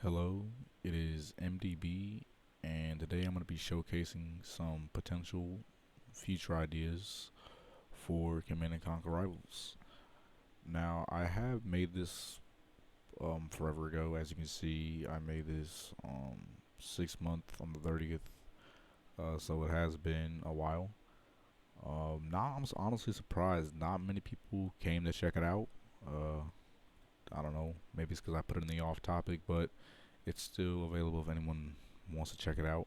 Hello, it is MDB, and today I'm going to be showcasing some potential future ideas for Command and Conquer Rivals. Now, I have made this forever ago. As you can see, I made this 6 month on the 30th, so it has been a while. Now, I'm honestly surprised not many people came to check it out. Uh, I don't know, maybe it's because I put it in the off topic, but it's still available if anyone wants to check it out.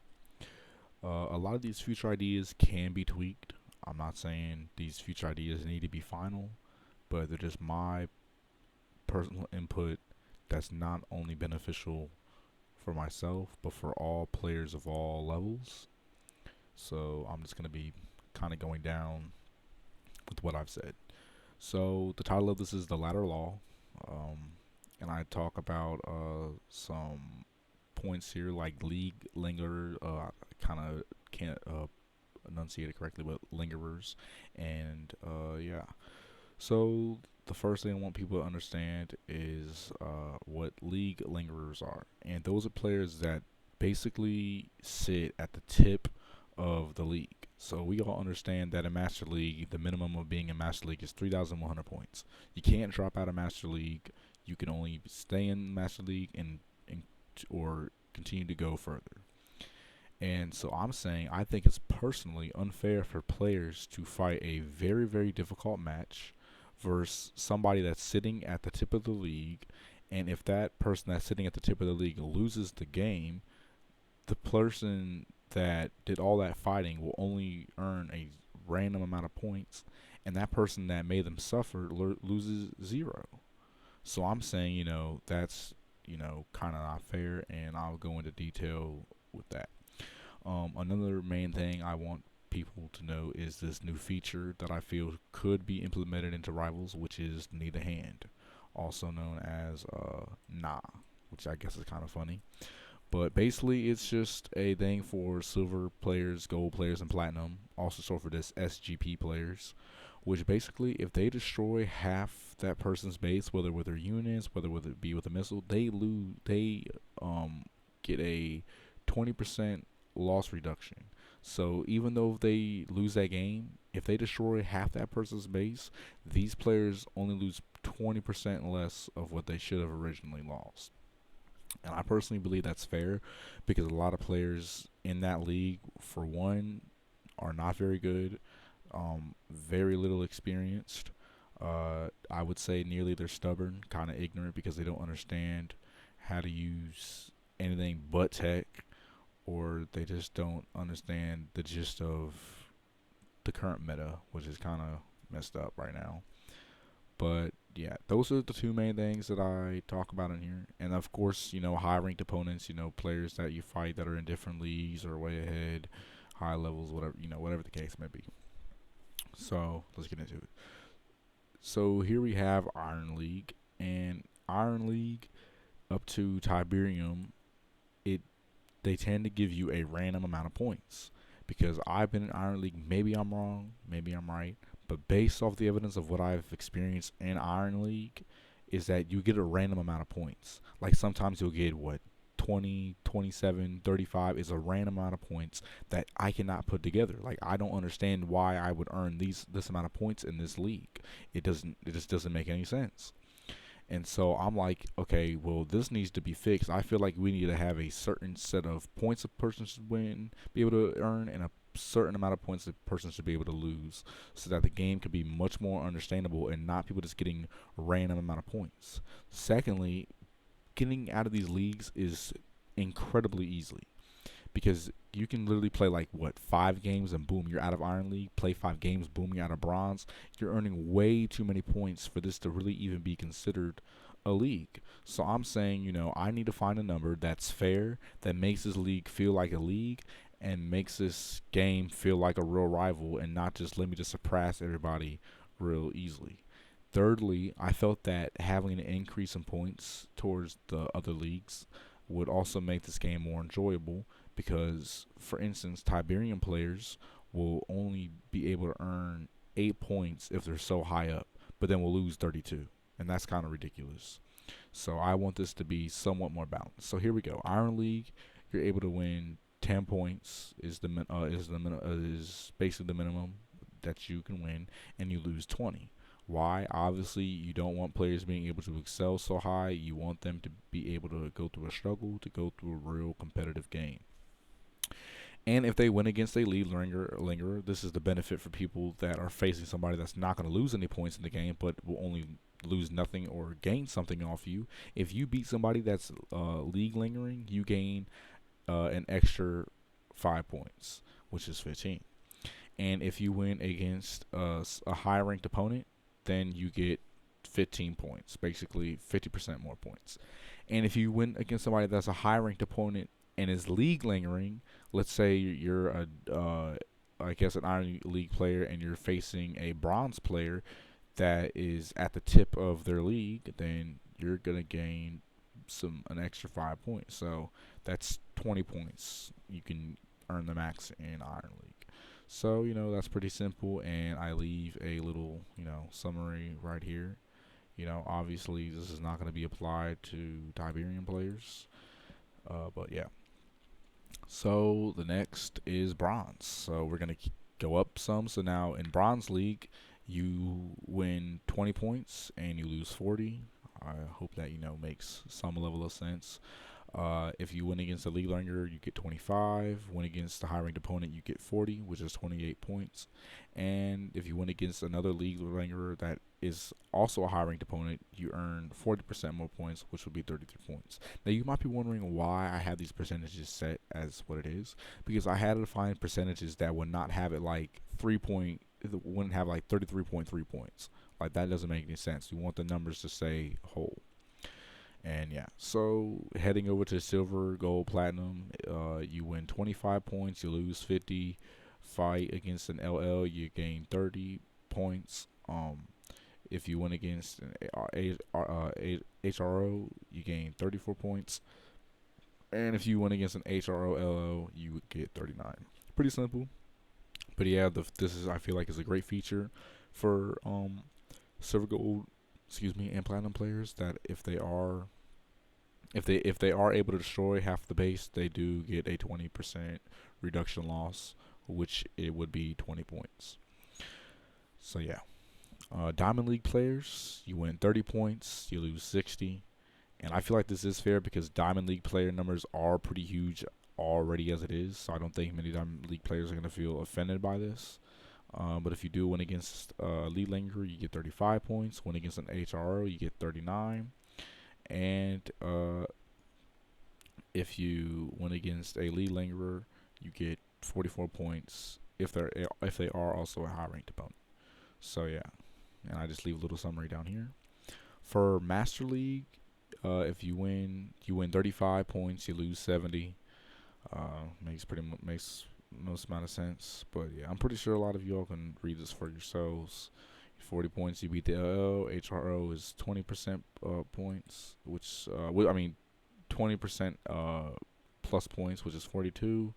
A lot of these future ideas can be tweaked. I'm not saying these future ideas need to be final, but they're just my personal input that's not only beneficial for myself, but for all players of all levels. So I'm just going to be kind of going down with what I've said. So the title of this is The Ladder Law. Um, and I talk about some points here like league linger. Kind of can't enunciate it correctly, but lingerers, and yeah. So the first thing I want people to understand is what league lingerers are, and those are players that basically sit at the tip of the league. So we all understand that in Master League, the minimum of being in Master League is 3,100 points. You can't drop out of Master League. You can only stay in Master League and or continue to go further. And so I'm saying I think it's personally unfair for players to fight a very, very difficult match versus somebody that's sitting at the tip of the league. And if that person that's sitting at the tip of the league loses the game, the person that did all that fighting will only earn a random amount of points, and that person that made them suffer loses zero. So I'm saying, that's, kind of not fair, and I'll go into detail with that. Another main thing I want people to know is this new feature that I feel could be implemented into Rivals, which is Need a Hand, also known as Nah, which I guess is kind of funny. But basically, it's just a thing for silver players, gold players, and platinum. Also, so for this SGP players, which basically, if they destroy half that person's base, whether with their units, whether with it be with a missile, they lose. They get a 20% loss reduction. So even though they lose that game, if they destroy half that person's base, these players only lose 20% less of what they should have originally lost. And I personally believe that's fair because a lot of players in that league, for one, are not very good, very little experienced. I would say nearly they're stubborn, kind of ignorant because they don't understand how to use anything but tech, or they just don't understand the gist of the current meta, which is kind of messed up right now. But yeah, those are the two main things that I talk about in here. And of course, high ranked opponents, players that you fight that are in different leagues or way ahead, high levels, whatever, whatever the case may be. So let's get into it. So here we have Iron League, and Iron League up to Tiberium, it they tend to give you a random amount of points. Because I've been in Iron League, maybe I'm wrong, maybe I'm right, but based off the evidence of what I've experienced in Iron League, is that you get a random amount of points. Like sometimes you'll get what 20, 27, 35 is a random amount of points that I cannot put together. Like I don't understand why I would earn this amount of points in this league. It just doesn't make any sense. And so I'm like, okay, well, this needs to be fixed. I feel like we need to have a certain set of points a person should win, be able to earn, and a certain amount of points a person should be able to lose, so that the game could be much more understandable and not people just getting random amount of points. Secondly, getting out of these leagues is incredibly easily because you can literally play like what 5 games and boom, you're out of Iron League. Play 5 games, boom, you're out of Bronze. You're earning way too many points for this to really even be considered a league. So I'm saying, I need to find a number that's fair, that makes this league feel like a league, and makes this game feel like a real rival, and not just let me just surpass everybody real easily. Thirdly, I felt that having an increase in points towards the other leagues would also make this game more enjoyable because, for instance, Tiberium players will only be able to earn 8 points if they're so high up, but then will lose 32, and that's kind of ridiculous. So I want this to be somewhat more balanced. So here we go. Iron League, you're able to win 10 points is basically the minimum that you can win, and you lose 20. Why? Obviously, you don't want players being able to excel so high. You want them to be able to go through a struggle, to go through a real competitive game. And if they win against a lead lingerer, this is the benefit for people that are facing somebody that's not going to lose any points in the game, but will only lose nothing or gain something off you. If you beat somebody that's league lingering, you gain an extra 5 points, which is 15. And if you win against a high ranked opponent, then you get 15 points, basically 50% more points. And if you win against somebody that's a high ranked opponent and is league lingering, let's say you're I guess an Iron League player and you're facing a bronze player that is at the tip of their league, then you're gonna gain an extra 5 points. So that's 20 points. You can earn the max in Iron League. So that's pretty simple, and I leave a little summary right here. Obviously this is not going to be applied to Tiberian players, but yeah. So the next is bronze. So we're going to go up some. So now in bronze league, you win 20 points and you lose 40. I hope that makes some level of sense. If you win against a league langer, you get 25. Win against a high ranked opponent, you get 40, which is 28 points. And if you win against another league langer that is also a high ranked opponent, you earn 40% more points, which would be 33 points. Now, you might be wondering why I have these percentages set as what it is, because I had to find percentages that would not have it like wouldn't have like 33.3 points. Like, that doesn't make any sense. You want the numbers to say whole. And yeah, so heading over to silver, gold, platinum, you win 25 points, you lose 50. Fight against an LL, you gain 30 points. If you win against an HRO, you gain 34 points. And if you win against an HRO LO, you would get 39. Pretty simple. But yeah, I feel like is a great feature for silver, gold, and platinum players, that if they are able to destroy half the base, they do get a 20% reduction loss, which it would be 20 points. So yeah, Diamond League players, you win 30 points, you lose 60, and I feel like this is fair because Diamond League player numbers are pretty huge already as it is. So I don't think many Diamond League players are going to feel offended by this. But if you do win against a lead langer, you get 35 points. Win against an HRO, you get 39. And if you win against a lead lingerer, you get 44 points if they are also a high ranked opponent. So yeah, and I just leave a little summary down here. For Master League, if you win 35 points, you lose 70. Makes most amount of sense. But yeah, I'm pretty sure a lot of y'all can read this for yourselves. 40 points, you beat the LL. HRO is 20% points, which 20% plus points, which is 42.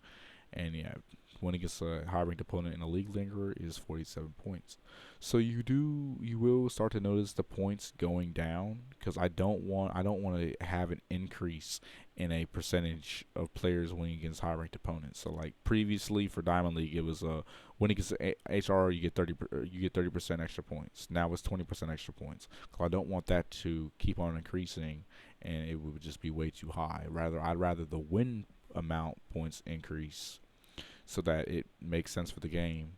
And yeah, when against a high ranked opponent in a league lingerer is 47 points. So you will start to notice the points going down, because I don't want to have an increase in a percentage of players winning against high ranked opponents. So like previously for Diamond League, it was winning against HR, you get 30% extra points. Now it's 20% extra points. Cause I don't want that to keep on increasing, and it would just be way too high. I'd rather the win amount points increase, so that it makes sense for the game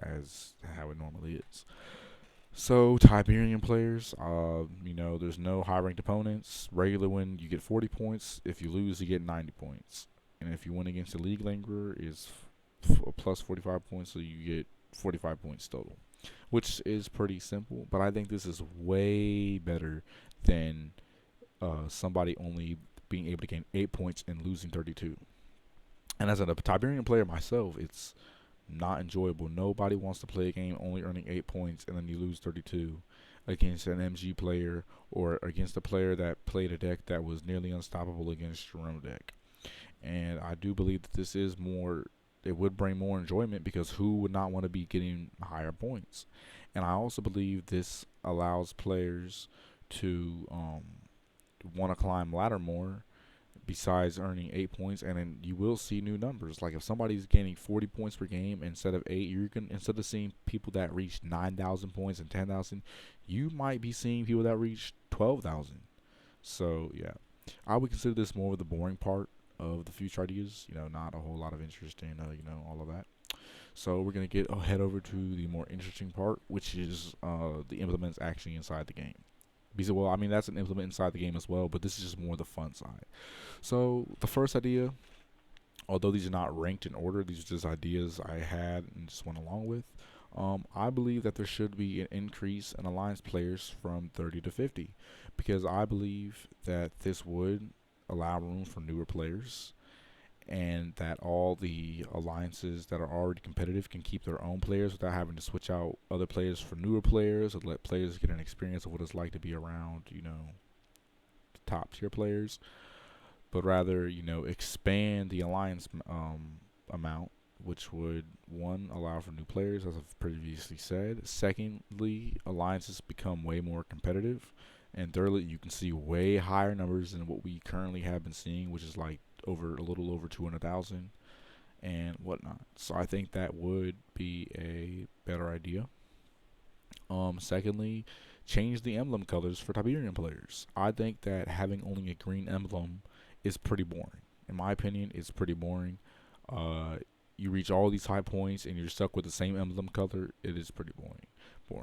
as how it normally is. So Tiberian players, there's no high ranked opponents. Regular win, you get 40 points. If you lose, you get 90 points. And if you win against a league lingerer, is plus 45 points, so you get 45 points total, which is pretty simple. But I think this is way better than somebody only being able to gain 8 points and losing 32. And as a Tiberian player myself, it's not enjoyable. Nobody wants to play a game only earning 8 points and then you lose 32 against an MG player, or against a player that played a deck that was nearly unstoppable against your own deck. And I do believe that this is more, it would bring more enjoyment, because who would not want to be getting higher points? And I also believe this allows players to want to climb ladder more besides earning 8 points, and then you will see new numbers. Like if somebody's gaining 40 points per game instead of 8, you're gonna, instead of seeing people that reach 9,000 points and 10,000, you might be seeing people that reach 12,000. So yeah, I would consider this more of the boring part of the future ideas. Not a whole lot of interest in all of that. So we're gonna head over to the more interesting part, which is the implements actually inside the game. Because, well, I mean, that's an implement inside the game as well, but this is just more the fun side. So the first idea, although these are not ranked in order, these are just ideas I had and just went along with. I believe that there should be an increase in alliance players from 30 to 50, because I believe that this would allow room for newer players, and that all the alliances that are already competitive can keep their own players without having to switch out other players for newer players, or let players get an experience of what it's like to be around, top tier players, but rather, expand the alliance amount, which would, one, allow for new players, as I've previously said. Secondly, alliances become way more competitive. And thirdly, you can see way higher numbers than what we currently have been seeing, which is like a little over 200,000 and whatnot. So I think that would be a better idea. Secondly, change the emblem colors for Tiberian players. I think that having only a green emblem is pretty boring. In my opinion, it's pretty boring. Uh, you reach all these high points and you're stuck with the same emblem color. It is pretty boring.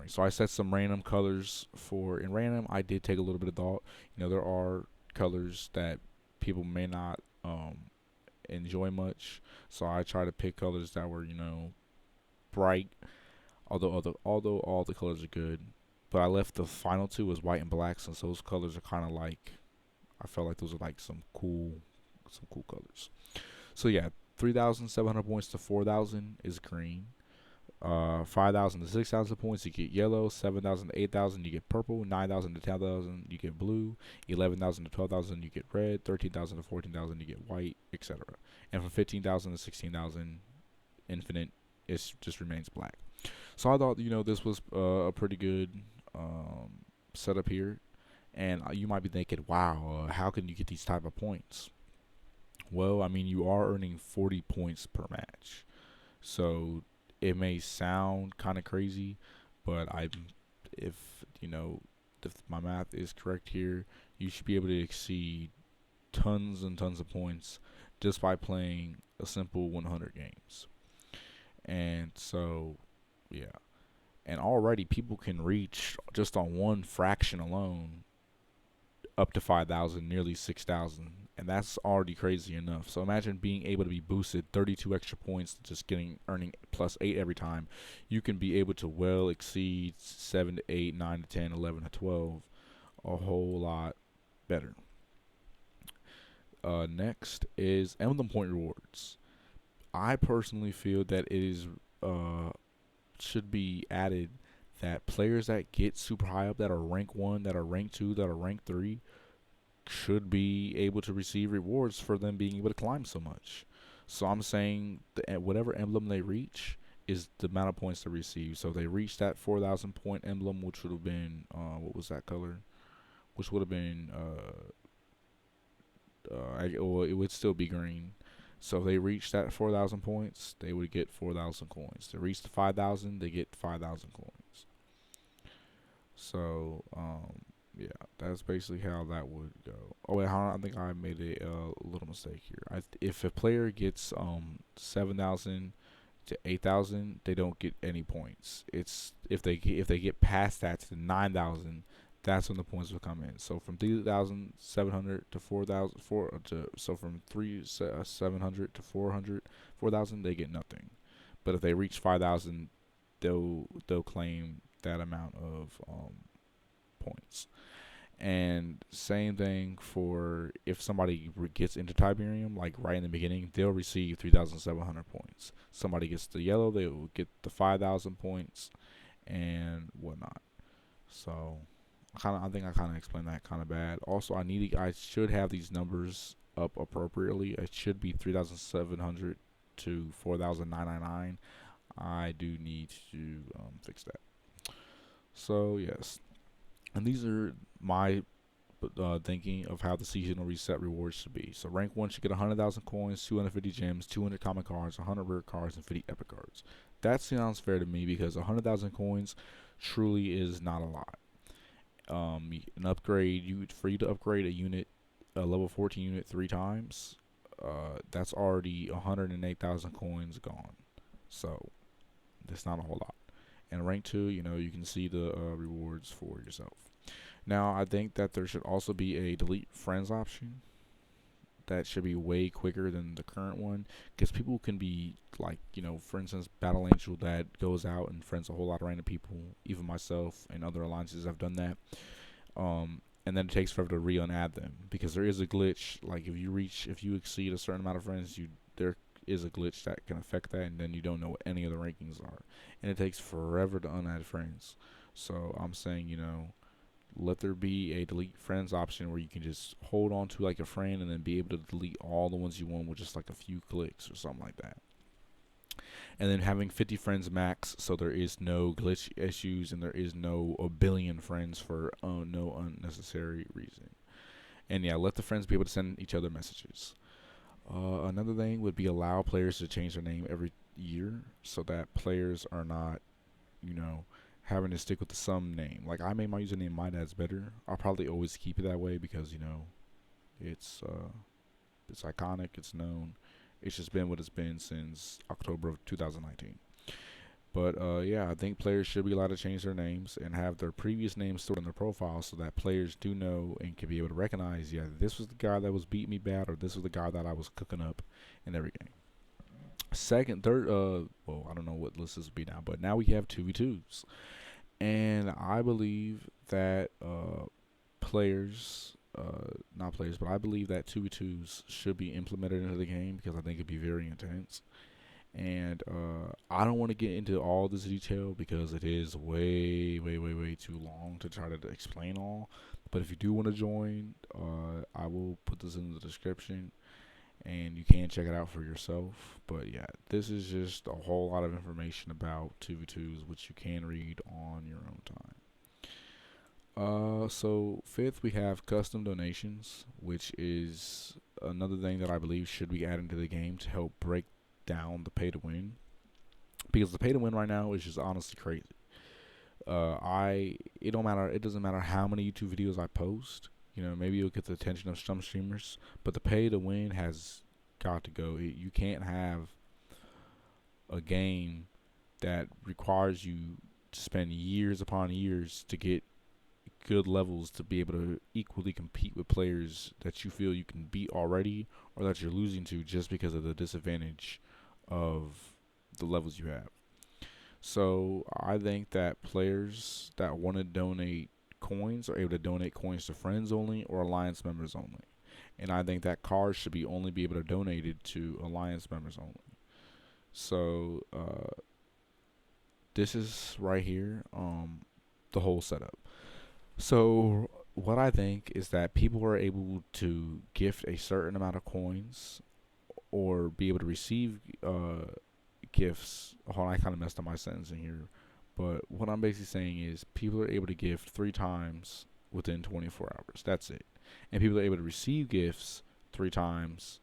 So I set some random colors for. In random, I did take a little bit of thought. There are colors that people may not enjoy much, so I try to pick colors that were bright. Although all the colors are good, but I left the final two as white and black, since those colors are kind of like, I felt like those are like some cool colors. So yeah, 3,700 points to 4,000 is green. 5,000 to 6,000 points, you get yellow. 7,000 to 8,000, you get purple. 9,000 to 10,000, you get blue. 11,000 to 12,000, you get red. 13,000 to 14,000, you get white, etc. And from 15,000 to 16,000, infinite, it just remains black. So I thought, this was a pretty good setup here. And you might be thinking, wow, how can you get these type of points? Well, I mean, you are earning 40 points per match. So it may sound kind of crazy, but if my math is correct here, you should be able to exceed tons and tons of points just by playing a simple 100 games. And so, yeah. And already people can reach, just on one fraction alone, up to 5,000, nearly 6,000, and that's already crazy enough. So imagine being able to be boosted 32 extra points, just earning plus 8 every time. You can be able to well exceed 7 to 8, 9 to 10, 11 to 12, a whole lot better. Next is Emblem Point rewards. I personally feel that it is should be added that players that get super high up, that are rank 1, that are rank 2, that are rank 3, should be able to receive rewards for them being able to climb so much. So I'm saying that whatever emblem they reach is the amount of points they receive. So if they reach that 4,000 point emblem, which would have been what was that color? Which would have been it would still be green. So if they reach that 4,000 points, they would get 4,000 coins. They reach the 5,000, they get 5,000 coins. So yeah, that's basically how that would go. Oh wait, I think I made a little mistake here. If a player gets 7,000 to 8,000, they don't get any points. It's if they get past that to 9,000, that's when the points will come in. So from 3,700 to 4,000, so from 3,700 to 4,000, they get nothing. But if they reach 5,000, they'll claim that amount of points. And same thing for if somebody gets into Tiberium, like right in the beginning, they'll receive 3,700 points. Somebody gets the yellow, they will get the 5,000 points and whatnot. So I think I kind of explained that kind of bad. Also, I should have these numbers up appropriately. It should be 3,700 to 4,999. I do need to fix that. So yes. And these are my thinking of how the seasonal reset rewards should be. So rank 1 should get 100,000 coins, 250 gems, 200 common cards, 100 rare cards, and 50 epic cards. That sounds fair to me because 100,000 coins truly is not a lot. An upgrade, for you to upgrade a unit, a level 14 unit 3 times, that's already 108,000 coins gone. So that's not a whole lot. And rank 2, you can see the rewards for yourself. Now, I think that there should also be a delete friends option that should be way quicker than the current one, because people can be like, for instance, Battle Angel that goes out and friends a whole lot of random people. Even myself and other alliances have done that. And then it takes forever to re-unadd them because there is a glitch. Like if you exceed a certain amount of friends, there is a glitch that can affect that, and then you don't know what any of the rankings are, and it takes forever to unadd friends. So I'm saying, let there be a delete friends option where you can just hold on to like a friend and then be able to delete all the ones you want with just like a few clicks or something like that. And then having 50 friends max, so there is no glitch issues and there is no a billion friends for no unnecessary reason. And yeah, let the friends be able to send each other messages. Another thing would be allow players to change their name every year so that players are not, you know, having to stick with the some name. Like I made my username my dad's better. I'll probably always keep it that way because it's iconic, it's known. It's just been what it's been since October of 2019. But yeah, I think players should be allowed to change their names and have their previous names stored in their profile so that players do know and can be able to recognize, yeah, this was the guy that was beating me bad, or this was the guy that I was cooking up in every game. Second, third, well, I don't know what list this would be now, but now we have 2v2s. And I believe that players, not players, but I believe that 2v2s should be implemented into the game because I think it'd be very intense. And I don't want to get into all this detail because it is way, way, way, way too long to try to explain all. But if you do want to join, I will put this in the description and you can check it out for yourself. But yeah, this is just a whole lot of information about 2v2s, which you can read on your own time. So fifth, we have custom donations, which is another thing that I believe should be added to the game to help break down the pay to win, because the pay to win right now is just honestly crazy. It don't matter. It doesn't matter how many YouTube videos I post. Maybe you'll get the attention of some streamers, but the pay to win has got to go. You can't have a game that requires you to spend years upon years to get good levels to be able to equally compete with players that you feel you can beat already or that you're losing to just because of the disadvantage of the levels you have. So I think that players that want to donate coins are able to donate coins to friends only or alliance members only. And I think that cards should be only be able to donate it to alliance members only. So this is right here, the whole setup. So what I think is that people are able to gift a certain amount of coins or be able to receive gifts. Hold on, I kind of messed up my sentencing here. But what I'm basically saying is people are able to gift 3 times within 24 hours. That's it. And people are able to receive gifts 3 times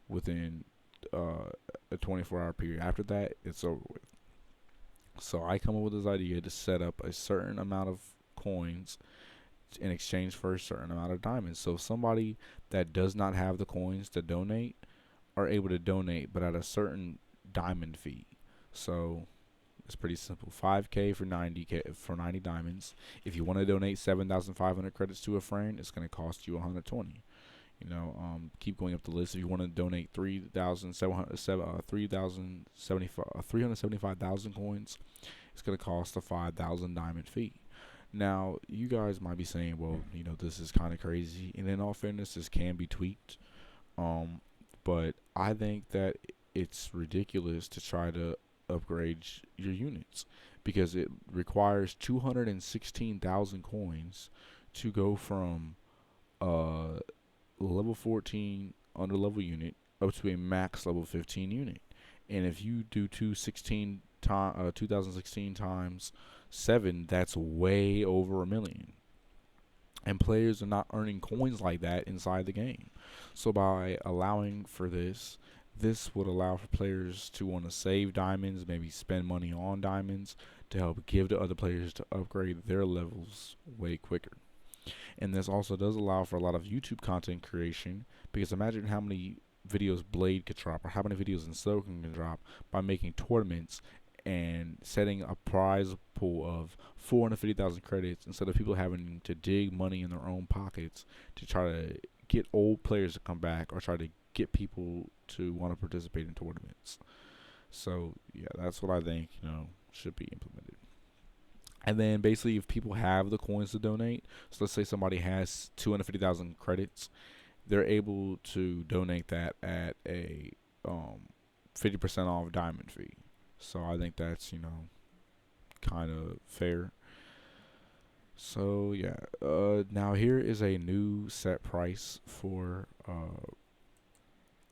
within a 24-hour period. After that, it's over with. So I come up with this idea to set up a certain amount of coins in exchange for a certain amount of diamonds. So somebody that does not have the coins to donate are able to donate, but at a certain diamond fee. So it's pretty simple. 5K for 90 diamonds. If you want to donate 7,500 credits to a friend, it's going to cost you 120. Keep going up the list. If you want to donate 375,000 coins, it's going to cost a 5,000 diamond fee. Now, you guys might be saying, well, this is kind of crazy. And in all fairness, this can be tweaked. But I think that it's ridiculous to try to upgrade your units because it requires 216,000 coins to go from level 14 under level unit up to a max level 15 unit. And if you do 2016 times 7, that's way over 1 million. and players are not earning coins like that inside the game. So by allowing for this, this would allow for players to want to save diamonds, maybe spend money on diamonds to help give to other players to upgrade their levels way quicker. And this also does allow for a lot of YouTube content creation, because imagine how many videos Blade could drop or how many videos Insoken can drop by making tournaments and setting a prize pool of 450,000 credits instead of people having to dig money in their own pockets to try to get old players to come back or try to get people to want to participate in tournaments. So yeah, that's what I think, should be implemented. And then basically, if people have the coins to donate, so let's say somebody has 250,000 credits, they're able to donate that at a 50% off diamond fee. So I think that's kind of fair. So yeah, now here is a new set price for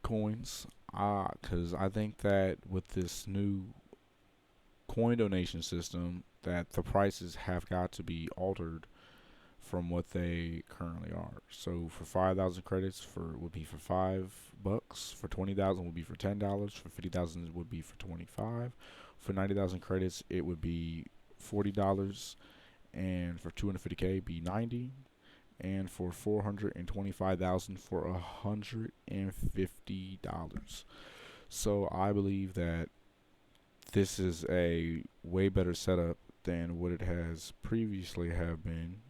coins. Because I think that with this new coin donation system, that the prices have got to be altered from what they currently are. So for 5,000 credits, for would be for $5. For 20,000 would be for $10. For 50,000 would be for 25. For 90,000 credits, it would be $40, and for 250k, be 90, and for 425,000 for $150. So I believe that this is a way better setup than what it has previously have been,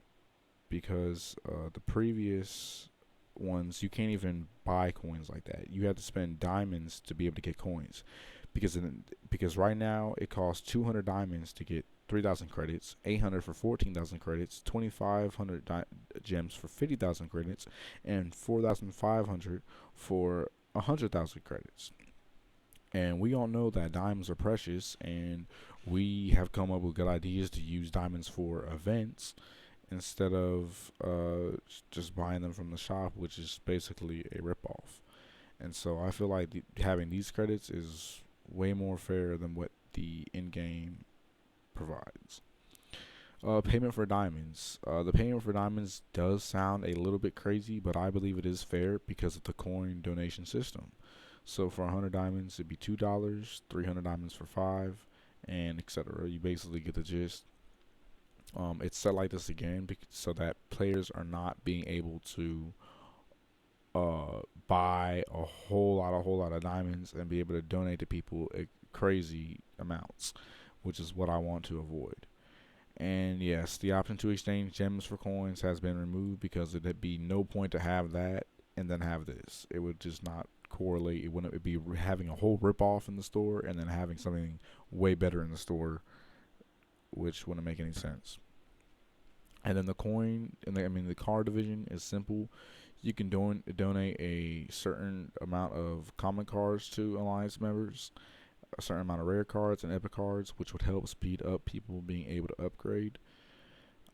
because the previous ones, you can't even buy coins like that. You have to spend diamonds to be able to get coins, because right now it costs 200 diamonds to get 3,000 credits, 800 for 14,000 credits, 2,500 gems for 50,000 credits, and 4,500 for 100,000 credits. And we all know that diamonds are precious, and we have come up with good ideas to use diamonds for events instead of just buying them from the shop, which is basically a ripoff. And so I feel like having these credits is way more fair than what the in-game provides. Payment for diamonds. The payment for diamonds does sound a little bit crazy, but I believe it is fair because of the coin donation system. So for 100 diamonds, it'd be $2. 300 diamonds for 5, and etc. You basically get the gist. It's set like this again so that players are not being able to buy a whole lot of diamonds and be able to donate to people crazy amounts, which is what I want to avoid. And yes, the option to exchange gems for coins has been removed because it'd be no point to have that and then have this. It would just not correlate. It wouldn't be having a whole rip off in the store and then having something way better in the store, which wouldn't make any sense. And then the coin, the card division is simple. You can donate a certain amount of common cards to alliance members, a certain amount of rare cards and epic cards, which would help speed up people being able to upgrade,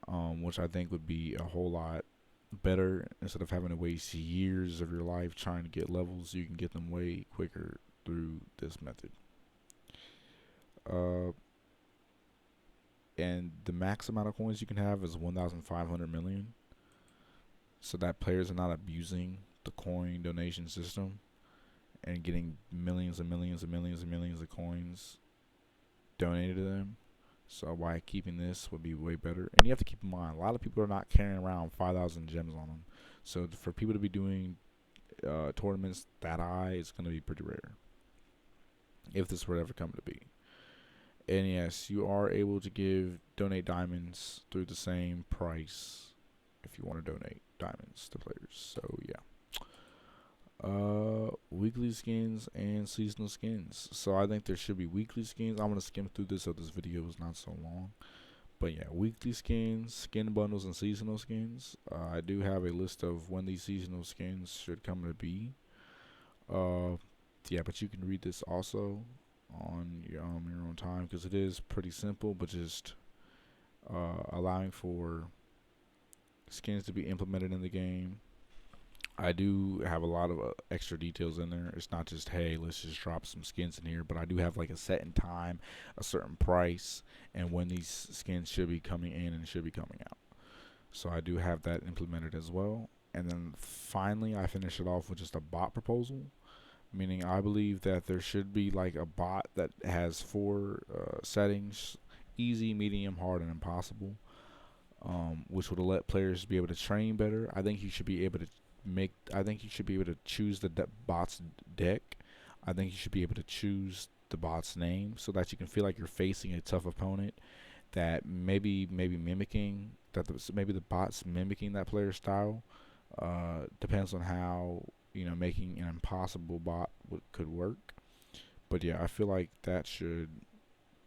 which I think would be a whole lot better. Instead of having to waste years of your life trying to get levels, you can get them way quicker through this method. And the max amount of coins you can have is 1,500 million, so that players are not abusing the coin donation system and getting millions and millions and millions and millions of coins donated to them. So by keeping this would be way better. And you have to keep in mind, a lot of people are not carrying around 5,000 gems on them. So for people to be doing tournaments that high, it's going to be pretty rare, if this were ever come to be. And yes, you are able to donate diamonds through the same price if you want to donate diamonds to players. So yeah. Weekly skins and seasonal skins. So I think there should be weekly skins. I'm gonna skim through this so this video is not so long. But yeah, weekly skins, skin bundles, and seasonal skins. I do have a list of when these seasonal skins should come to be. Yeah, but you can read this also on your own time, because it is pretty simple, but just allowing for skins to be implemented in the game. I do have a lot of extra details in there. It's not just, hey, let's just drop some skins in here, but I do have like a set in time, a certain price, and when these skins should be coming in and should be coming out. So I do have that implemented as well. And then finally, I finish it off with just a bot proposal, meaning I believe that there should be like a bot that has four settings: easy, medium, hard, and impossible, which would let players be able to train better. I think you should be able to choose the bot's deck. I think you should be able to choose the bot's name so that you can feel like you're facing a tough opponent that maybe mimicking that maybe the bot's mimicking that player's style. Depends on how making an impossible bot could work. But yeah, I feel like that should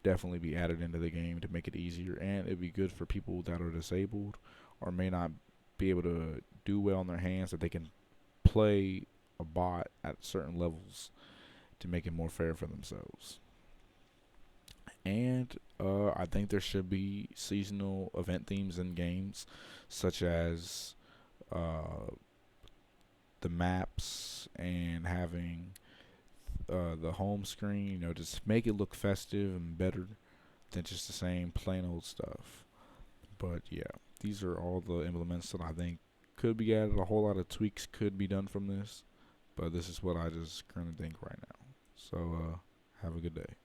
definitely be added into the game to make it easier, and it'd be good for people that are disabled or may not be able to do well in their hands, that they can play a bot at certain levels to make it more fair for themselves. And I think there should be seasonal event themes in games, such as the maps and having the home screen. Just make it look festive and better than just the same plain old stuff. But yeah, these are all the implements that I think could be added. A whole lot of tweaks could be done from this, but this is what I just currently think right now. So have a good day.